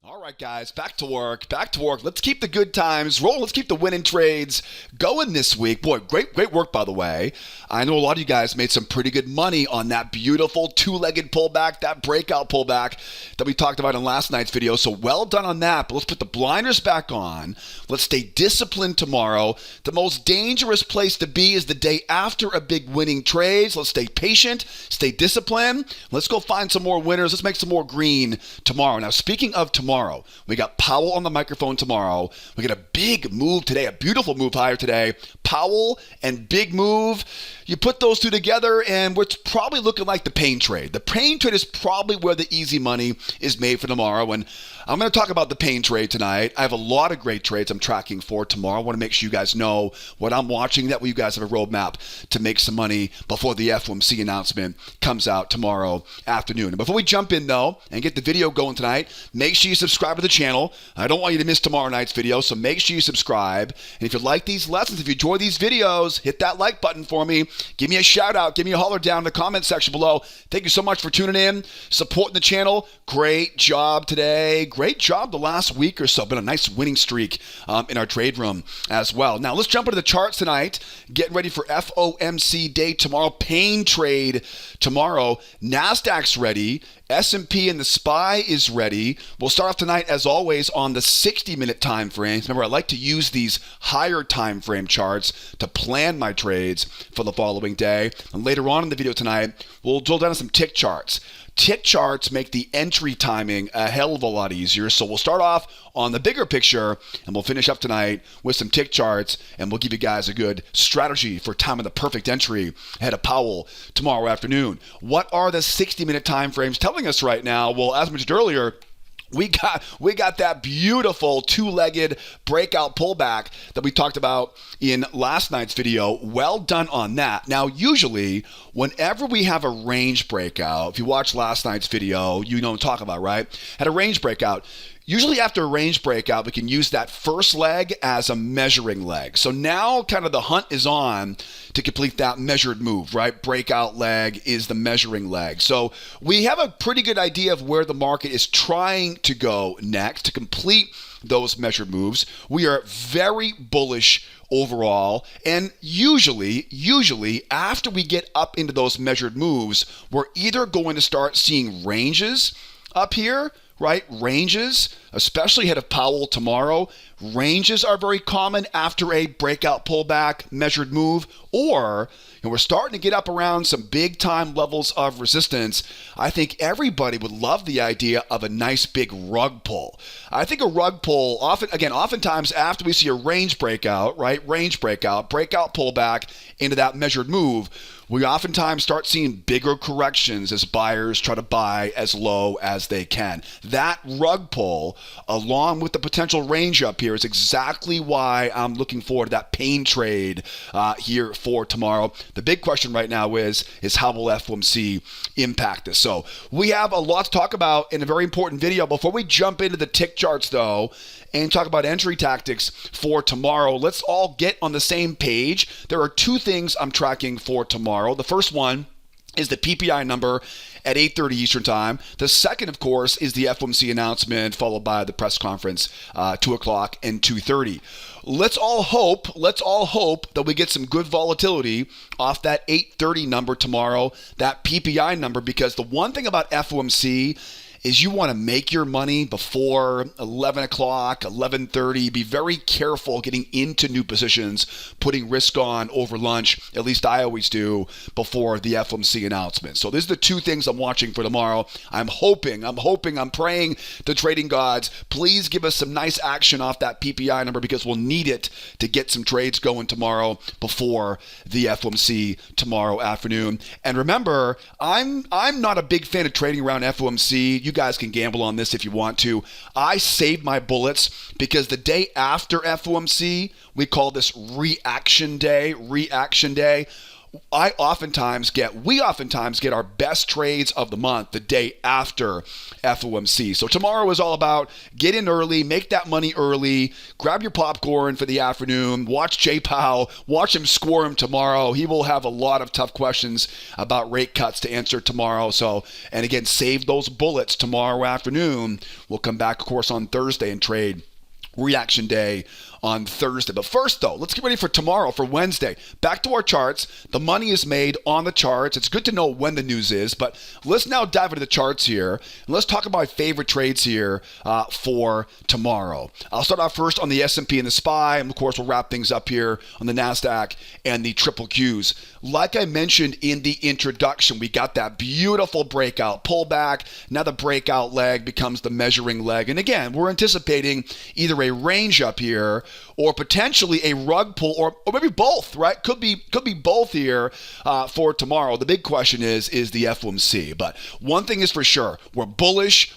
All right, guys, back to work. Let's keep the good times rolling. Let's keep the winning trades going this week. Boy, great work, by the way. I know a lot of you guys made some pretty good money on that beautiful two-legged pullback, that breakout pullback that we talked about in last night's video. So well done on that. But let's put the blinders back on. Let's stay disciplined tomorrow. The most dangerous place to be is the day after a big winning trade. So let's stay patient, stay disciplined. Let's go find some more winners. Let's make some more green tomorrow. Now, speaking of tomorrow, we got Powell on the microphone tomorrow. We got a big move today, a beautiful move higher today. Powell and big move. You put those two together, and it's probably looking like the pain trade. The pain trade is probably where the easy money is made for tomorrow. And I'm going to talk about the pain trade tonight. I have a lot of great trades I'm tracking for tomorrow. I want to make sure you guys know what I'm watching. That way you guys have a roadmap to make some money before the FOMC announcement comes out tomorrow afternoon. And before we jump in, though, and get the video going tonight, make sure you subscribe to the channel. I don't want you to miss tomorrow night's video, so make sure you subscribe. And if you like these lessons, if you enjoy these videos, hit that like button for me. Give me a shout out. Give me a holler down in the comment section below. Thank you so much for tuning in, supporting the channel. Great job today. Great job the last week or so. Been a nice winning streak in our trade room as well. Now, let's jump into the charts tonight. Getting ready for FOMC day tomorrow. Pain trade tomorrow. Nasdaq's ready. S&P and the SPY is ready. We'll start off tonight, as always, on the 60-minute time frames. Remember, I like to use these higher time frame charts to plan my trades for the following day. And later on in the video tonight, we'll drill down on some tick charts. Tick charts make the entry timing a hell of a lot easier. So we'll start off on the bigger picture, and we'll finish up tonight with some tick charts, and we'll give you guys a good strategy for timing the perfect entry ahead of Powell tomorrow afternoon. What are the 60-minute time frames telling us right now? Well, as mentioned earlier, we got that beautiful two-legged breakout pullback that we talked about in last night's video. Well done on that. Now, usually, whenever we have a range breakout, if you watched last night's video, you know what I'm talking about, right? At a range breakout, usually after a range breakout, we can use that first leg as a measuring leg. So now kind of the hunt is on to complete that measured move, right? Breakout leg is the measuring leg. So we have a pretty good idea of where the market is trying to go next to complete those measured moves. We are very bullish overall, and usually after we get up into those measured moves, we're either going to start seeing ranges up here, right? Ranges, especially ahead of Powell tomorrow. Ranges are very common after a breakout pullback measured move, or we're starting to get up around some big time levels of resistance. I think everybody would love the idea of a nice big rug pull. I think a rug pull, oftentimes after we see a range breakout, right? Range breakout pullback into that measured move, we oftentimes start seeing bigger corrections as buyers try to buy as low as they can. That rug pull, along with the potential range up here, is exactly why I'm looking forward to that pain trade here for tomorrow. The big question right now is how will FOMC impact this? So we have a lot to talk about in a very important video. Before we jump into the tick charts, though, and talk about entry tactics for tomorrow, let's all get on the same page. There are two things I'm tracking for tomorrow. The first one is the PPI number at 8:30 Eastern Time. The second, of course, is the FOMC announcement, followed by the press conference, 2 o'clock and 2:30. Let's all hope that we get some good volatility off that 8:30 number tomorrow, that PPI number, because the one thing about FOMC is you want to make your money before 11 o'clock, 11:30. Be very careful getting into new positions, putting risk on over lunch. At least I always do before the FOMC announcement. So these are the two things I'm watching for tomorrow. I'm praying the trading gods, please give us some nice action off that PPI number, because we'll need it to get some trades going tomorrow before the FOMC tomorrow afternoon. And remember, I'm not a big fan of trading around FOMC. You guys can gamble on this if you want to. I saved my bullets because the day after FOMC, we call this reaction day. we oftentimes get our best trades of the month the day after FOMC. So tomorrow is all about get in early, make that money early, grab your popcorn for the afternoon, watch Jay Powell, watch him squirm tomorrow. He will have a lot of tough questions about rate cuts to answer tomorrow. So, and again, save those bullets tomorrow afternoon. We'll come back, of course, on Thursday and trade reaction day on Thursday. But first, though, let's get ready for tomorrow, for Wednesday. Back to our charts. The money is made on the charts. It's good to know when the news is, but let's now dive into the charts here, and let's talk about my favorite trades here for tomorrow. I'll start off first on the S&P and the SPY, and of course, we'll wrap things up here on the NASDAQ and the triple Qs. Like I mentioned in the introduction, we got that beautiful breakout pullback. Now the breakout leg becomes the measuring leg. And again, we're anticipating either a range up here or potentially a rug pull, or maybe both, right? Could be both here for tomorrow. The big question is the FOMC. But one thing is for sure, we're bullish,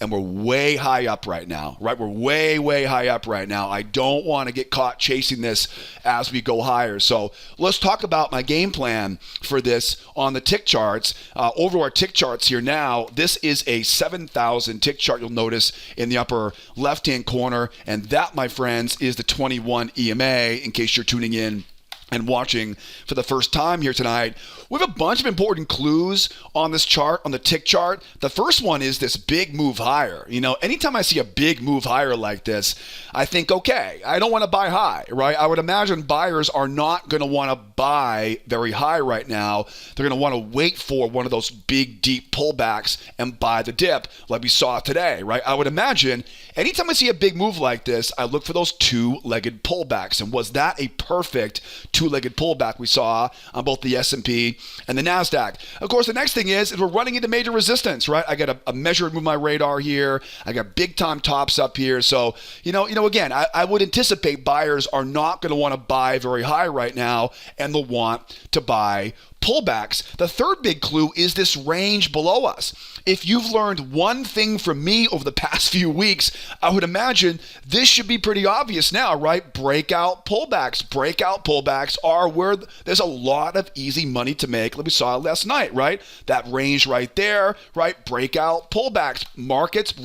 and we're way high up right now, right? We're way high up right now. I don't want to get caught chasing this as we go higher. So let's talk about my game plan for this on the tick charts. Over our tick charts here now, this is a 7,000 tick chart you'll notice in the upper left-hand corner, and that, my friends, is the 21 EMA, in case you're tuning in and watching for the first time here tonight. We have a bunch of important clues on this chart, on the tick chart. The first one is this big move higher. You know, anytime I see a big move higher like this, I think, okay, I don't want to buy high, right? I would imagine buyers are not going to want to buy very high right now. They're going to want to wait for one of those big, deep pullbacks and buy the dip like we saw today, right? I would imagine anytime I see a big move like this, I look for those two-legged pullbacks. And was that a perfect two-legged pullback we saw on both the S&P and the NASDAQ? Of course, the next thing is we're running into major resistance, right? I got a measure move my radar here. I got big-time tops up here. So, again, I would anticipate buyers are not going to want to buy very high right now, and they'll want to buy pullbacks. The third big clue is this range below us. If you've learned one thing from me over the past few weeks, I would imagine this should be pretty obvious now, right? Breakout pullbacks. Breakout pullbacks are where there's a lot of easy money to make, like we saw last night, right? That range right there, right? Breakout pullbacks.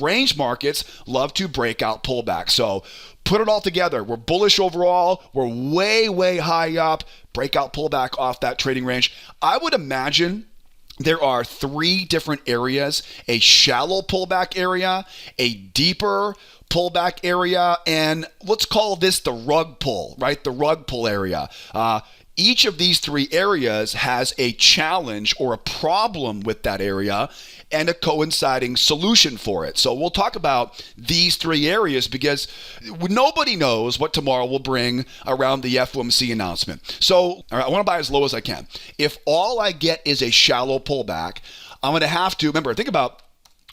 Range markets love to break out pullbacks. So put it all together. We're bullish overall. We're way high up. Breakout pullback off that trading range. I would imagine there are three different areas: a shallow pullback area, a deeper pullback area, and let's call this the rug pull, right? The rug pull area. Each of these three areas has a challenge or a problem with that area and a coinciding solution for it. So we'll talk about these three areas because nobody knows what tomorrow will bring around the FOMC announcement. So all right, I want to buy as low as I can. If all I get is a shallow pullback, I'm going to have to, remember, think about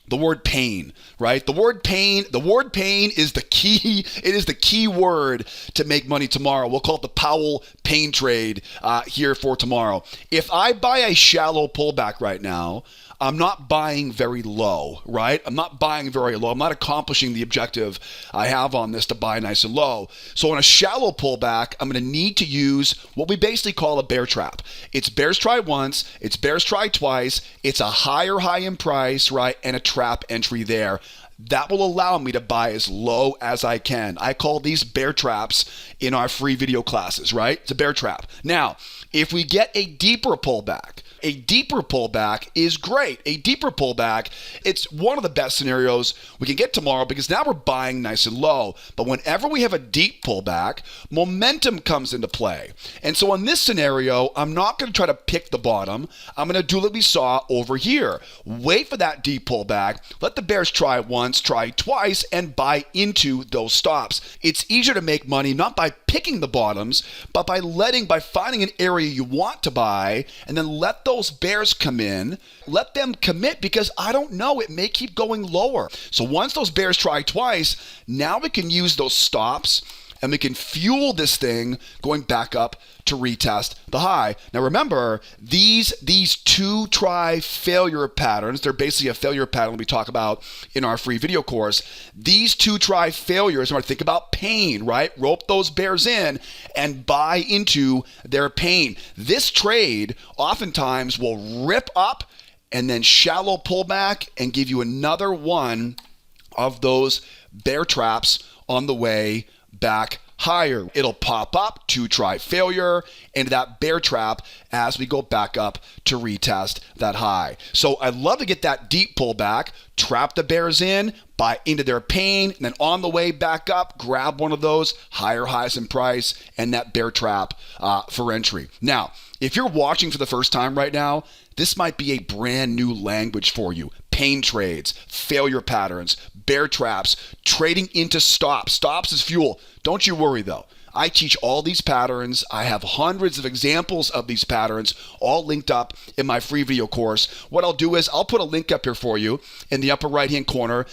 the word pain, right? The word pain is the key. It is the key word to make money tomorrow. We'll call it the Powell pain trade here for tomorrow. If I buy a shallow pullback right now, I'm not buying very low, right? I'm not buying very low. I'm not accomplishing the objective I have on this to buy nice and low. So on a shallow pullback, I'm going to need to use what we basically call a bear trap. It's bears try once, it's bears try twice, it's a higher high in price, right? And a trap entry there. That will allow me to buy as low as I can. I call these bear traps in our free video classes, right? It's a bear trap. Now, if we get a deeper pullback is great. A deeper pullback, it's one of the best scenarios we can get tomorrow because now we're buying nice and low. But whenever we have a deep pullback, momentum comes into play. And so in this scenario, I'm not going to try to pick the bottom. I'm going to do what we saw over here. Wait for that deep pullback. Let the bears try once, try twice, and buy into those stops. It's easier to make money not by picking the bottoms, but by finding an area you want to buy and then let those bears come in, let them commit because I don't know, it may keep going lower. So once those bears try twice, now we can use those stops and we can fuel this thing going back up to retest the high. Now remember, these two try failure patterns, they're basically a failure pattern we talk about in our free video course. These two try failures, when I think about pain, right? Rope those bears in and buy into their pain. This trade oftentimes will rip up and then shallow pullback and give you another one of those bear traps on the way back higher. It'll pop up to try failure into that bear trap as we go back up to retest that high. So I love to get that deep pullback, trap the bears in, buy into their pain, and then on the way back up, grab one of those higher highs in price and that bear trap for entry. Now, if you're watching for the first time right now, this might be a brand new language for you. Pain trades, failure patterns, bear traps, trading into stops. Stops is fuel. Don't you worry though. I teach all these patterns. I have hundreds of examples of these patterns all linked up in my free video course. What I'll do is I'll put a link up here for you in the upper right hand corner.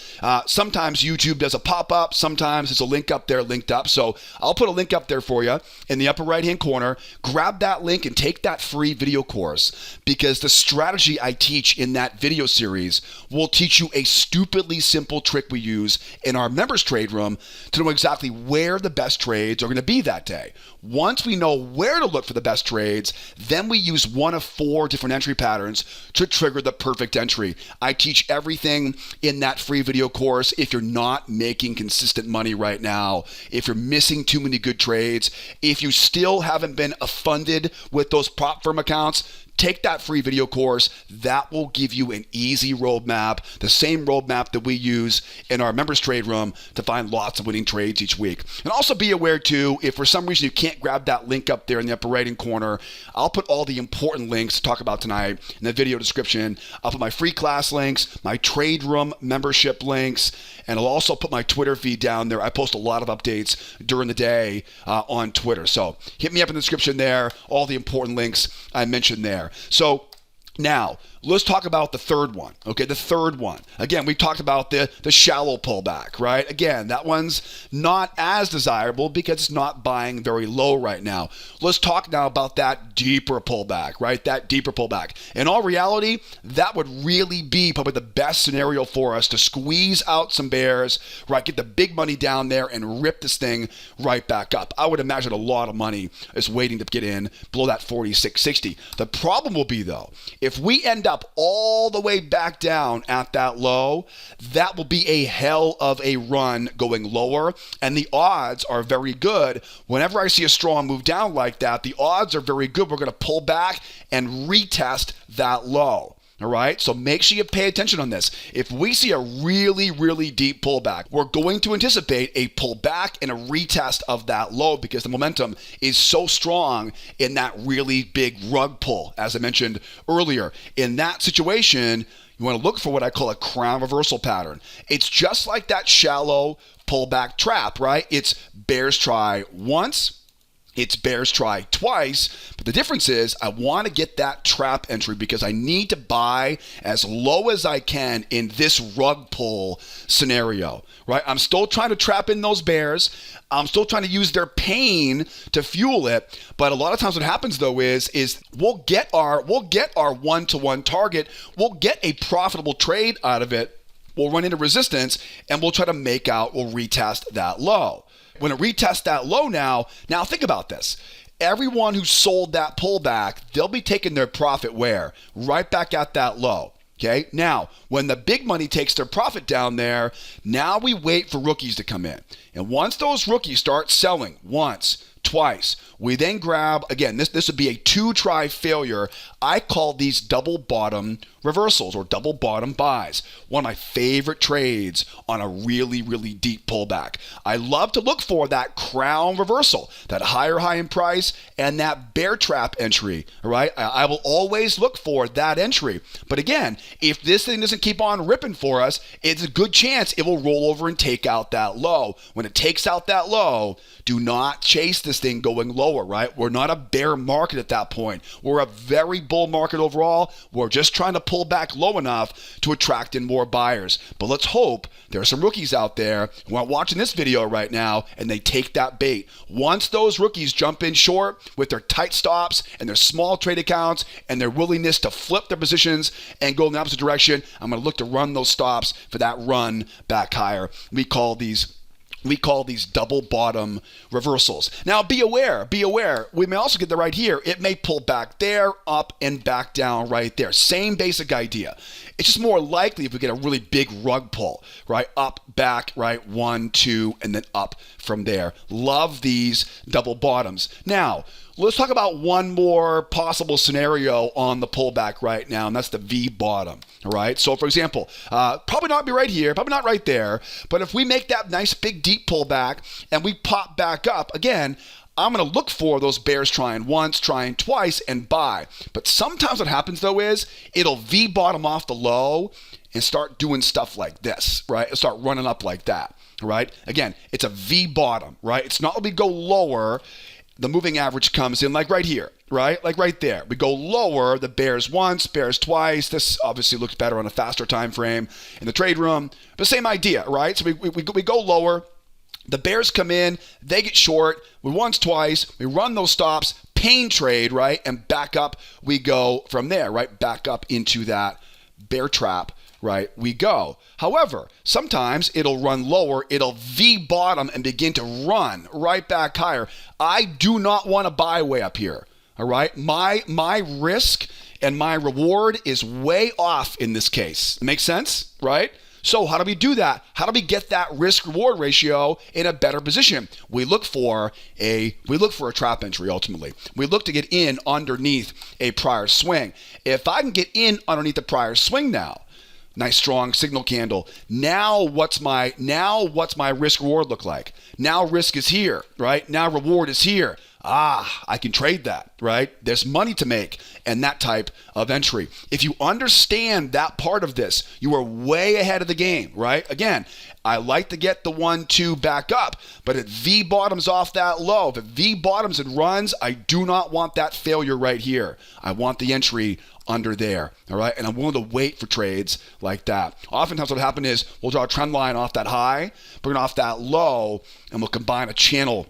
Sometimes YouTube does a pop-up. Sometimes there's a link up there linked up. So I'll put a link up there for you in the upper right hand corner. Grab that link and take that free video course, because the strategy I teach in that video series will teach you a stupidly simple trick we use in our members trade room to know exactly where the best trades are going to be that day. Once we know where to look for the best trades, then we use one of 4 different entry patterns to trigger the perfect entry. I teach everything in that free video course. If you're not making consistent money right now, if you're missing too many good trades, if you still haven't been funded with those prop firm accounts, take that free video course. That will give you an easy roadmap, the same roadmap that we use in our members trade room to find lots of winning trades each week. And also be aware too, if for some reason you can't grab that link up there in the upper right hand corner, I'll put all the important links to talk about tonight in the video description. I'll put my free class links, my trade room membership links, and I'll also put my Twitter feed down there. I post a lot of updates during the day on Twitter. So hit me up in the description there, all the important links I mentioned there. So now let's talk about the third one. Okay, the third one. Again, we talked about the shallow pullback, right? Again, that one's not as desirable because it's not buying very low right now. Let's talk now about that deeper pullback, right? That deeper pullback. In all reality, that would really be probably the best scenario for us to squeeze out some bears, right? Get the big money down there and rip this thing right back up. I would imagine a lot of money is waiting to get in below that 46.60. The problem will be though, if we end up all the way back down at that low, that will be a hell of a run going lower, and the odds are very good. Whenever I see a strong move down like that, the odds are very good we're going to pull back and retest that low. All right, so make sure you pay attention on this. If we see a really, really deep pullback, we're going to anticipate a pullback and a retest of that low because the momentum is so strong in that really big rug pull, as I mentioned earlier. In that situation, you want to look for what I call a crown reversal pattern. It's just like that shallow pullback trap, right? It's bears try once, it's bears try twice, but the difference is I want to get that trap entry because I need to buy as low as I can in this rug pull scenario, right? I'm still trying to trap in those bears. I'm still trying to use their pain to fuel it, but a lot of times what happens though is we'll get our one-to-one target. We'll get a profitable trade out of it. We'll run into resistance and we'll try to make out, we'll retest that low. When it retests that low now think about this. Everyone who sold that pullback, they'll be taking their profit where? Right back at that low. Okay, now when the big money takes their profit down there, now we wait for rookies to come in. And once those rookies start selling once, twice, we then grab, again, this would be a 2-try failure. I call these double bottom reversals or double bottom buys. One of my favorite trades on a really, really deep pullback. I love to look for that crown reversal, that higher high in price and that bear trap entry, all right? I will always look for that entry. But again, if this thing doesn't keep on ripping for us, it's a good chance it will roll over and take out that low. When it takes out that low, do not chase this thing going lower, right? We're not a bear market at that point. We're a very bull market overall. We're just trying to pull back low enough to attract in more buyers. But let's hope there are some rookies out there who are watching this video right now and they take that bait. Once those rookies jump in short with their tight stops and their small trade accounts and their willingness to flip their positions and go in the opposite direction, I'm going to look to run those stops for that run back higher. We call these double bottom reversals. Now, be aware. We may also get the right here. It may pull back there, up, and back down right there. Same basic idea. It's just more likely if we get a really big rug pull, right? Up, back, right? 1, 2, and then up from there. Love these double bottoms. Now, let's talk about one more possible scenario on the pullback right now, and that's the V bottom, all right? So, for example, probably not be right here, probably not right there, but if we make that nice big deep pullback and we pop back up, again, I'm going to look for those bears trying once, trying twice, and buy. But sometimes what happens, though, is it'll V bottom off the low and start doing stuff like this, right? It'll start running up like that, right? Again, it's a V bottom, right? It's not that we go lower. The moving average comes in like right here, right? Like right there. We go lower, the bears once, bears twice. This obviously looks better on a faster time frame in the trade room. But same idea, right? So we go lower. The bears come in, they get short. We once, twice. We run those stops, pain trade, right? And back up we go from there, right? Back up into that bear trap, right? We go. However, sometimes it'll run lower, it'll V bottom and begin to run right back higher. I do not want to buy way up here, all right? My risk and my reward is way off in this case. Makes sense, right? So how do we do that? How do we get that risk-reward ratio in a better position? We look for a trap entry ultimately. We look to get in underneath a prior swing. If I can get in underneath the prior swing now, nice strong signal candle. Now what's my risk reward look like? Now risk is here, right? Now reward is here. I can trade that, right? There's money to make and that type of entry. If you understand that part of this, you are way ahead of the game, right? Again, I like to get the 1, 2 back up, but if V bottoms off that low, if it V bottoms and runs, I do not want that failure right here. I want the entry under there, all right? And I'm willing to wait for trades like that. Oftentimes what will happen is we'll draw a trend line off that high, bring it off that low, and we'll combine a channel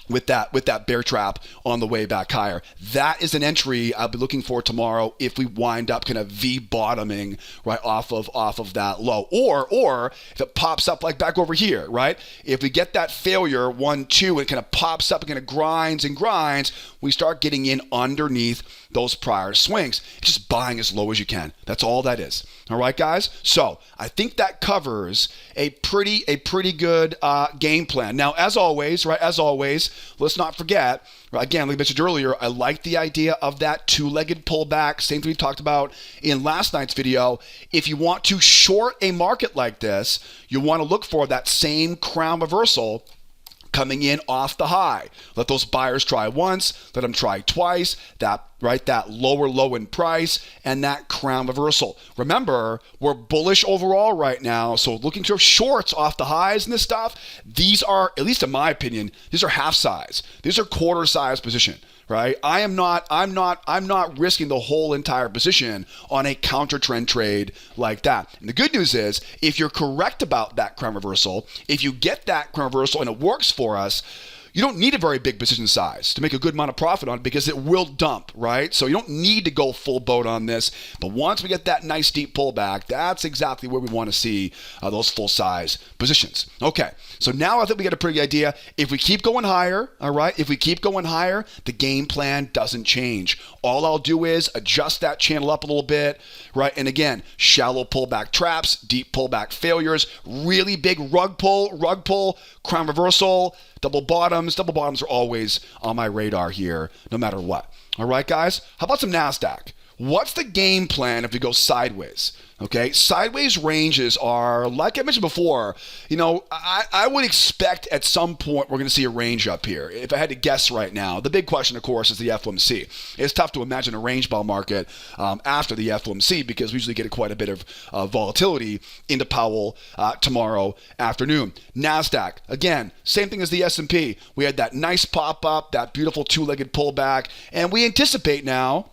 with that bear trap on the way back higher. That is an entry I'll be looking for tomorrow if we wind up kind of V bottoming right off of that low. Or if it pops up like back over here, right? If we get that failure 1, 2 and it kind of pops up and kind of grinds, we start getting in underneath those prior swings. It's just buying as low as you can. That's all that is. All right, guys? So I think that covers a pretty good game plan. Now, as always, let's not forget, right, again, like I mentioned earlier, I like the idea of that two-legged pullback. Same thing we talked about in last night's video. If you want to short a market like this, you want to look for that same crown reversal coming in off the high. Let those buyers try once, let them try twice, that lower low in price, and that crown reversal. Remember, we're bullish overall right now, so looking to shorts off the highs and this stuff, these are, at least in my opinion, these are half size. These are quarter size position, right? I'm not risking the whole entire position on a counter trend trade like that. And the good news is, if you're correct about that crown reversal, if you get that crown reversal and it works for us, you don't need a very big position size to make a good amount of profit on it because it will dump, right? So you don't need to go full boat on this. But once we get that nice deep pullback, that's exactly where we want to see those full size positions. Okay, so now I think we get a pretty good idea. If we keep going higher, all right, if we keep going higher, the game plan doesn't change. All I'll do is adjust that channel up a little bit, right? And again, shallow pullback traps, deep pullback failures, really big rug pull, crown reversal, double bottoms are always on my radar here, no matter what. All right, guys? How about some NASDAQ? What's the game plan if we go sideways? Okay, sideways ranges are, like I mentioned before, I would expect at some point we're going to see a range up here. If I had to guess right now, the big question, of course, is the FOMC. It's tough to imagine a range ball market after the FOMC because we usually get quite a bit of volatility into Powell tomorrow afternoon. NASDAQ, again, same thing as the S&P. We had that nice pop up, that beautiful two-legged pullback, and we anticipate now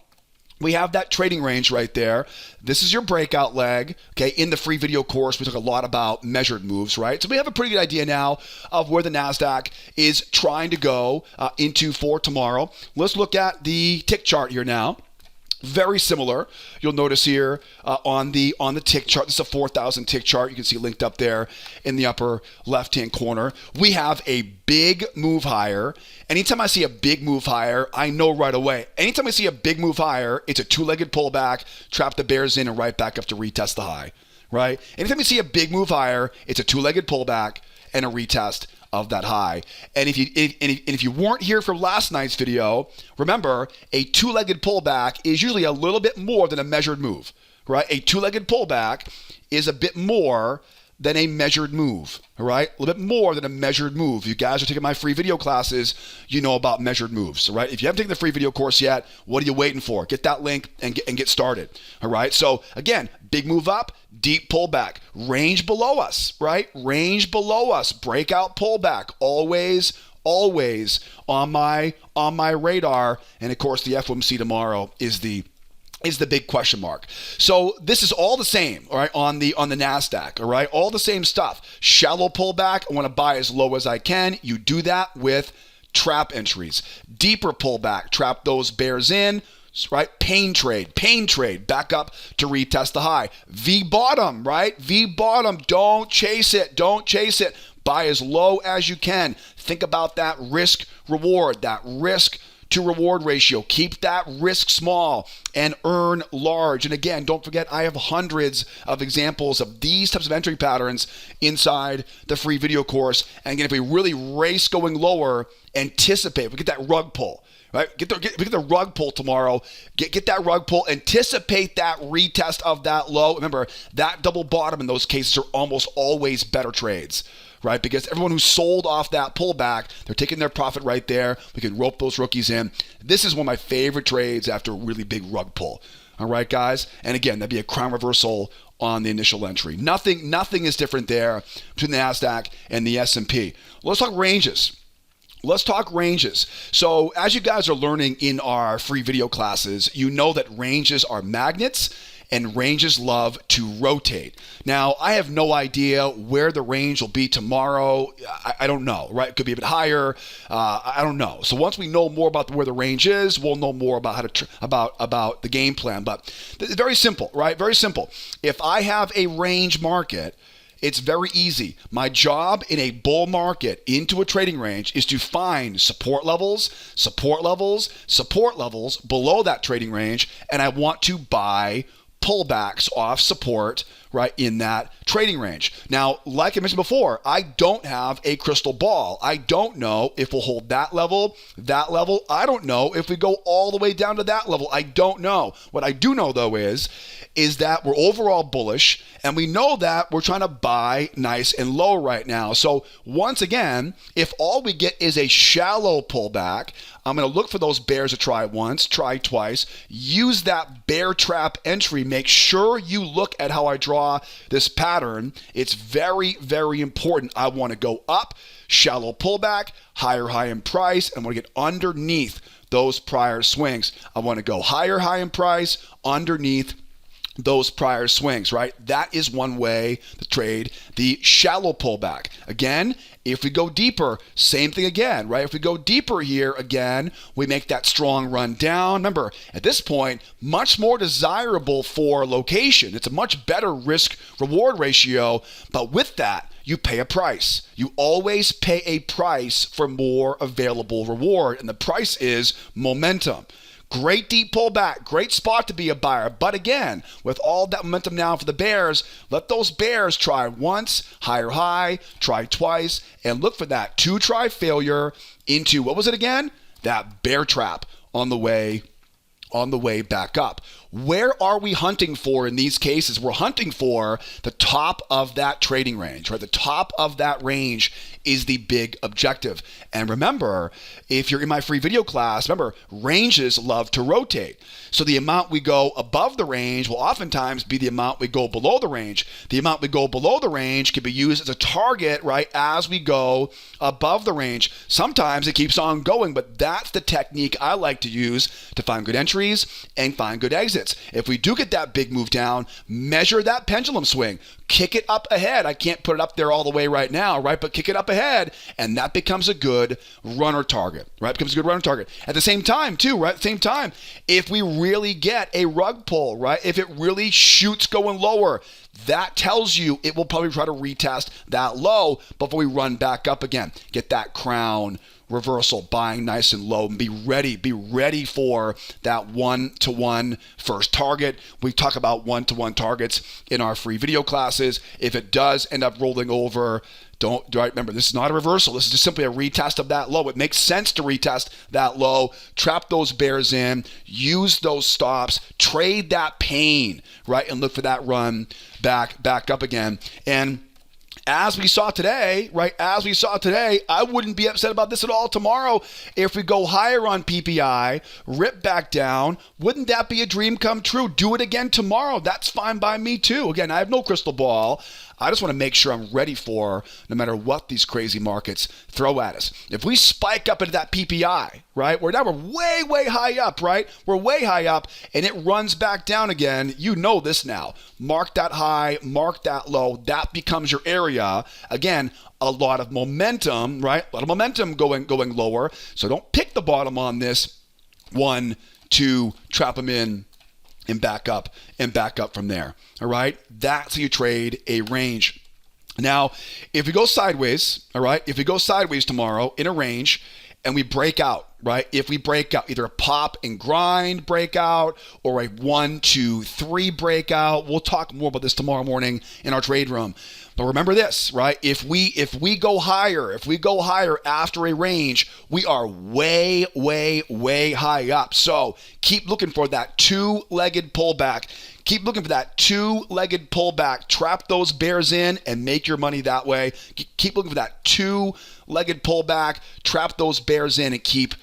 we have that trading range right there. This is your breakout leg. Okay, in the free video course, we talk a lot about measured moves, right? So we have a pretty good idea now of where the NASDAQ is trying to go into for tomorrow. Let's look at the tick chart here now. Very similar. You'll notice here on the tick chart, this is a 4,000 tick chart. You can see linked up there in the upper left-hand corner. We have a big move higher. Anytime I see a big move higher, I know right away. Anytime I see a big move higher, it's a two-legged pullback, trap the bears in and right back up to retest the high, right? Anytime you see a big move higher, it's a two-legged pullback and a retest of that high. And if you weren't here for last night's video, remember, a two-legged pullback is usually a little bit more than a measured move, right? A two-legged pullback is a bit more than a measured move, all right? A little bit more than a measured move. You guys are taking my free video classes, you know about measured moves, all right? If you haven't taken the free video course yet, what are you waiting for? Get that link and get started, all right? So again, big move up, deep pullback, range below us, right? Range below us, breakout pullback, always on my radar. And of course, the FOMC tomorrow is the big question mark. So this is all the same, all right, on the NASDAQ, all right? All the same stuff. Shallow pullback, I want to buy as low as I can. You do that with trap entries. Deeper pullback, trap those bears in, right? Pain trade, back up to retest the high. V bottom, right? V bottom, don't chase it. Buy as low as you can. Think about that risk reward, that risk to reward ratio. Keep that risk small and earn large. And again, don't forget, I have hundreds of examples of these types of entry patterns inside the free video course. And again, if we really race going lower, anticipate, we get that rug pull, right? We get the rug pull tomorrow. Get that rug pull. Anticipate that retest of that low. Remember, that double bottom in those cases are almost always better trades, right? Because everyone who sold off that pullback, they're taking their profit right there. We can rope those rookies in. This is one of my favorite trades after a really big rug pull. All right, guys? And again, that'd be a crown reversal on the initial entry. Nothing is different there between the NASDAQ and the S&P. Let's talk ranges. So as you guys are learning in our free video classes, you know that ranges are magnets and ranges love to rotate. Now, I have no idea where the range will be tomorrow. I don't know, right? It could be a bit higher. I don't know. So once we know more about where the range is, we'll know more about about the game plan. But it's very simple, right? Very simple. If I have a range market, it's very easy. My job in a bull market into a trading range is to find support levels below that trading range, and I want to buy pullbacks off support, right, in that trading range. Now, like I mentioned before, I don't have a crystal ball. I don't know if we'll hold that level. I don't know if we go all the way down to that level. I don't know. What I do know, though, is that we're overall bullish, and we know that we're trying to buy nice and low right now. So once again, if all we get is a shallow pullback, I'm going to look for those bears to try once, try twice, use that bear trap entry. Make sure you look at how I draw this pattern. It's very, very important. I want to go up, shallow pullback, higher high in price, and I want to get underneath those prior swings. I want to go higher high in price, underneath those prior swings, right? That is one way to trade the shallow pullback. Again, if we go deeper, same thing again, right? If we go deeper here again, we make that strong run down. Remember, at this point, much more desirable for location. It's a much better risk reward ratio, but with that, you pay a price. You always pay a price for more available reward, and the price is momentum. Great deep pullback, great spot to be a buyer. But again, with all that momentum now for the bears, let those bears try once, higher high, try twice, and look for that two-try failure into, what was it again? That bear trap on the way back up. Where are we hunting for in these cases? We're hunting for the top of that trading range, right? The top of that range is the big objective. And remember, if you're in my free video class, remember, ranges love to rotate. So the amount we go above the range will oftentimes be the amount we go below the range. The amount we go below the range can be used as a target, right, as we go above the range. Sometimes it keeps on going, but that's the technique I like to use to find good entries and find good exits. If we do get that big move down, measure that pendulum swing. Kick it up ahead. I can't put it up there all the way right now, right? But kick it up ahead, and that becomes a good runner target, right? Becomes a good runner target. At the same time, too, right? At the same time, if we really get a rug pull, right? If it really shoots going lower, that tells you it will probably try to retest that low before we run back up again. Get that crown reversal, buying nice and low, and be ready for that one-to-one first target. We talk about one-to-one targets in our free video classes. If it does end up rolling over, remember, this is not a reversal. This is just simply a retest of that low. It makes sense to retest that low, trap those bears in, use those stops, trade that pain, right, and look for that run back up again. And as we saw today, right, I wouldn't be upset about this at all tomorrow. If we go higher on PPI, rip back down, wouldn't that be a dream come true? Do it again tomorrow. That's fine by me too. Again, I have no crystal ball. I just want to make sure I'm ready for no matter what these crazy markets throw at us. If we spike up into that PPI, right, we're way high up, right? We're way high up, and it runs back down again. You know this now. Mark that high, mark that low. That becomes your area. Again, a lot of momentum, right? A lot of momentum going lower. So don't pick the bottom on this. 1, 2, trap them in, and back up from there. All right, that's how you trade a range. Now, if we go sideways, all right, if we go sideways tomorrow in a range and we break out, right? If we break out, either a pop and grind breakout or a 1, 2, 3 breakout, we'll talk more about this tomorrow morning in our trade room. But remember this, right? If we go higher after a range, we are way high up. So keep looking for that two-legged pullback. Keep looking for that two-legged pullback. Trap those bears in and make your money that way. Keep looking for that two-legged pullback. Trap those bears in and keep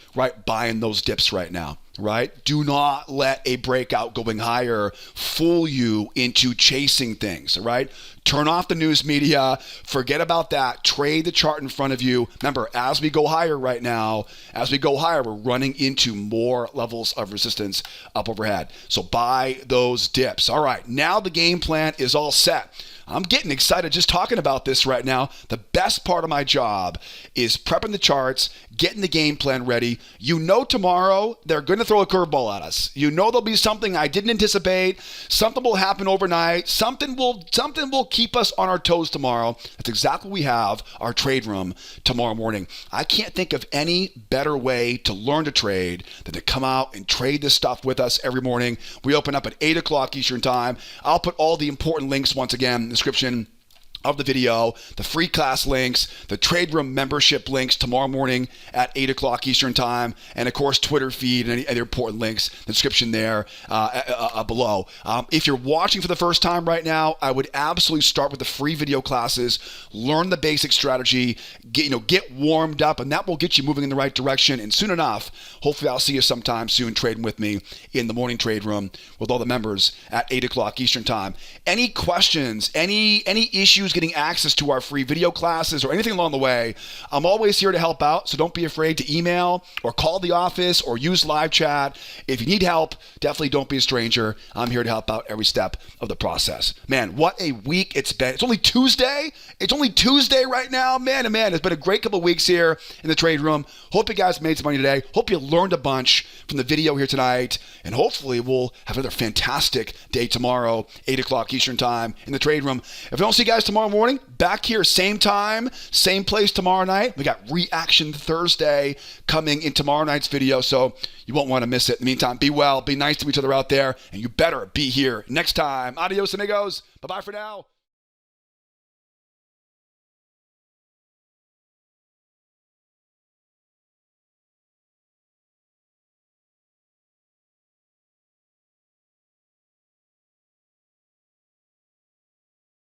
buying those dips right now. Right? Do not let a breakout going higher fool you into chasing things, right? Turn off the news media. Forget about that. Trade the chart in front of you. Remember, as we go higher right now, we're running into more levels of resistance up overhead. So buy those dips. All right, now the game plan is all set. I'm getting excited just talking about this right now. The best part of my job is prepping the charts, getting the game plan ready. You know tomorrow they're going to throw a curveball at us. You know there'll be something I didn't anticipate. Something will happen overnight. Something will keep us on our toes tomorrow. That's exactly what we have our trade room tomorrow morning. I can't think of any better way to learn to trade than to come out and trade this stuff with us every morning. We open up at 8 o'clock Eastern time. I'll put all the important links once again in the description of the video, the free class links, the trade room membership links tomorrow morning at 8 o'clock Eastern time, and of course Twitter feed and any other important links, the description there below. If you're watching for the first time right now, I would absolutely start with the free video classes, learn the basic strategy, get warmed up, and that will get you moving in the right direction. And soon enough, hopefully I'll see you sometime soon trading with me in the morning trade room with all the members at 8 o'clock Eastern time. Any questions, any issues getting access to our free video classes or anything along the way, I'm always here to help out. So don't be afraid to email or call the office or use live chat. If you need help, definitely don't be a stranger. I'm here to help out every step of the process. Man, what a week it's been. It's only Tuesday. It's only Tuesday right now. Man, oh man, it's been a great couple of weeks here in the trade room. Hope you guys made some money today. Hope you learned a bunch from the video here tonight. And hopefully we'll have another fantastic day tomorrow, 8 o'clock Eastern time in the trade room. If I don't see you guys tomorrow morning, back here, same time, same place tomorrow night. We got Reaction Thursday coming in tomorrow night's video, so you won't want to miss it. In the meantime, be well, be nice to each other out there, and you better be here next time. Adios, amigos. Bye-bye for now.